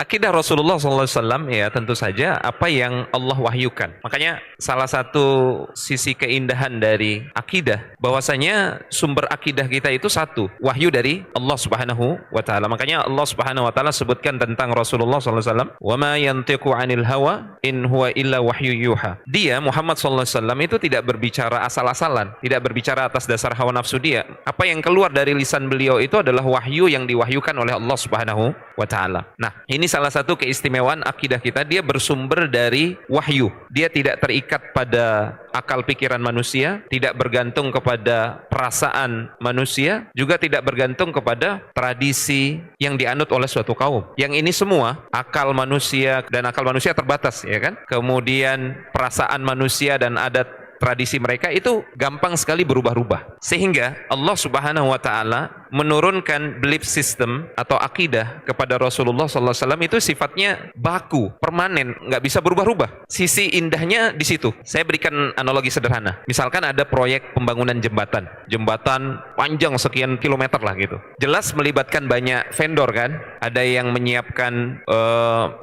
Akidah Rasulullah SAW ya tentu saja apa yang Allah wahyukan. Makanya salah satu sisi keindahan dari akidah bahwasanya sumber akidah kita itu satu, wahyu dari Allah Subhanahu wa taala. Makanya Allah Subhanahu wa taala sebutkan tentang Rasulullah SAW, "Wa ma yantiqu 'anil hawa in huwa illa wahyu yuha." Dia Muhammad SAW itu tidak berbicara asal-asalan, tidak berbicara atas dasar hawa nafsu dia. Apa yang keluar dari lisan beliau itu adalah wahyu yang diwahyukan oleh Allah Subhanahu wa taala. Nah, ini salah satu keistimewaan akidah kita, dia bersumber dari wahyu. Dia tidak terikat pada akal pikiran manusia, tidak bergantung kepada perasaan manusia, juga tidak bergantung kepada tradisi yang dianut oleh suatu kaum. Yang ini semua akal manusia, dan akal manusia terbatas, ya kan? Kemudian perasaan manusia dan adat tradisi mereka itu gampang sekali berubah-ubah. Sehingga Allah Subhanahu wa taala menurunkan belief system atau akidah kepada Rasulullah SAW itu sifatnya baku, permanen, nggak bisa berubah-ubah. Sisi indahnya di situ. Saya berikan analogi sederhana. Misalkan ada proyek pembangunan jembatan, jembatan panjang sekian kilometer lah gitu. Jelas melibatkan banyak vendor kan. Ada yang menyiapkan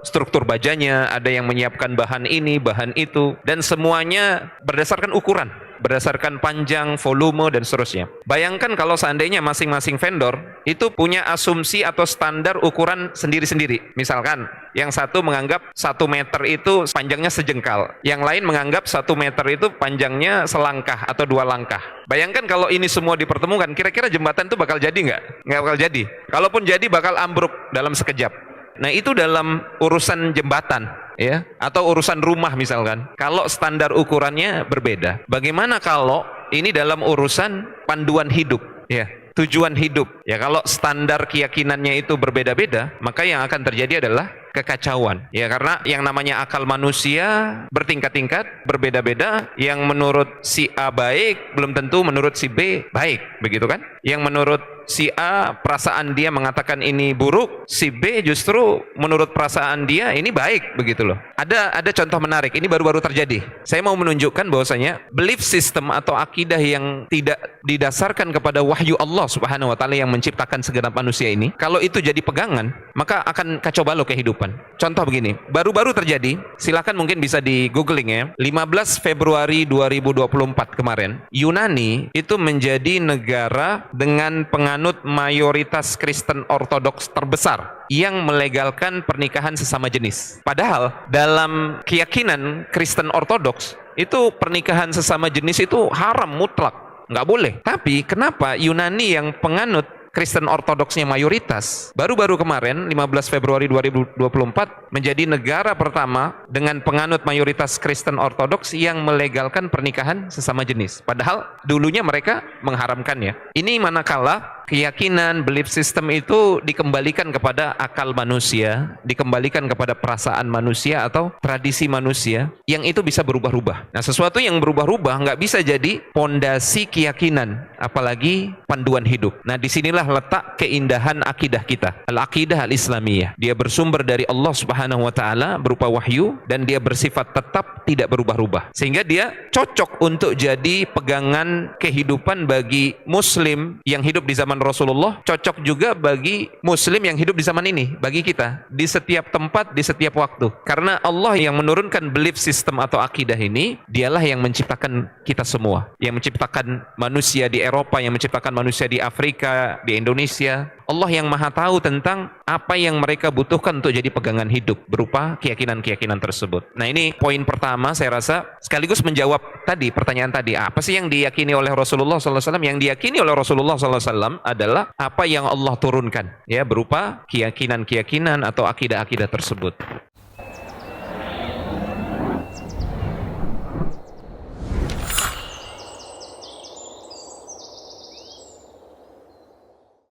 struktur bajanya, ada yang menyiapkan bahan ini, bahan itu, dan semuanya berdasarkan ukuran, berdasarkan panjang, volume, dan seterusnya. Bayangkan kalau seandainya masing-masing vendor itu punya asumsi atau standar ukuran sendiri-sendiri. Misalkan, yang satu menganggap 1 meter itu panjangnya sejengkal, yang lain menganggap 1 meter itu panjangnya selangkah atau 2 langkah. Bayangkan kalau ini semua dipertemukan, kira-kira jembatan itu bakal jadi nggak? Nggak bakal jadi. Kalaupun jadi, bakal ambruk dalam sekejap. Nah, itu dalam urusan jembatan, ya, atau urusan rumah misalkan. Kalau standar ukurannya berbeda, bagaimana kalau ini dalam urusan panduan hidup, ya, tujuan hidup? Ya, kalau standar keyakinannya itu berbeda-beda, maka yang akan terjadi adalah kekacauan. Ya, karena yang namanya akal manusia bertingkat-tingkat, berbeda-beda. Yang menurut si A baik, belum tentu menurut si B baik, begitu kan? Yang menurut si A perasaan dia mengatakan ini buruk, si B justru menurut perasaan dia ini baik, begitu loh. Ada contoh menarik, ini baru-baru terjadi. Saya mau menunjukkan bahwasanya belief system atau akidah yang tidak didasarkan kepada wahyu Allah Subhanahu wa taala yang menciptakan segenap manusia ini, kalau itu jadi pegangan, maka akan kacau balau kehidupan. Contoh begini, baru-baru terjadi, silakan mungkin bisa di googling ya. 15 Februari 2024 kemarin, Yunani itu menjadi negara dengan penganut mayoritas Kristen Ortodoks terbesar yang melegalkan pernikahan sesama jenis. Padahal dalam keyakinan Kristen Ortodoks itu pernikahan sesama jenis itu haram mutlak, nggak boleh. Tapi kenapa Yunani yang penganut Kristen Ortodoksnya mayoritas, baru-baru kemarin 15 Februari 2024 menjadi negara pertama dengan penganut mayoritas Kristen Ortodoks yang melegalkan pernikahan sesama jenis. Padahal dulunya mereka mengharamkannya. Ini manakala keyakinan, belief system itu dikembalikan kepada akal manusia, dikembalikan kepada perasaan manusia atau tradisi manusia, yang itu bisa berubah-ubah. Nah, sesuatu yang berubah-ubah nggak bisa jadi pondasi keyakinan, apalagi panduan hidup. Nah, disinilah letak keindahan akidah kita, al-aqidah al-islamiyah. Dia bersumber dari Allah Subhanahu wa taala berupa wahyu, dan dia bersifat tetap tidak berubah-ubah. Sehingga dia cocok untuk jadi pegangan kehidupan bagi muslim yang hidup di zaman Rasulullah, cocok juga bagi muslim yang hidup di zaman ini, bagi kita, di setiap tempat, di setiap waktu. Karena Allah yang menurunkan belief system atau akidah ini, dialah yang menciptakan kita semua, yang menciptakan manusia di Eropa, yang menciptakan manusia di Afrika, di Indonesia. Allah yang maha tahu tentang apa yang mereka butuhkan untuk jadi pegangan hidup berupa keyakinan-keyakinan tersebut. Nah, ini poin pertama, saya rasa sekaligus menjawab tadi pertanyaan tadi, apa sih yang diyakini oleh Rasulullah SAW? Yang diyakini oleh Rasulullah SAW adalah apa yang Allah turunkan, ya, berupa keyakinan-keyakinan atau akidah-akidah tersebut.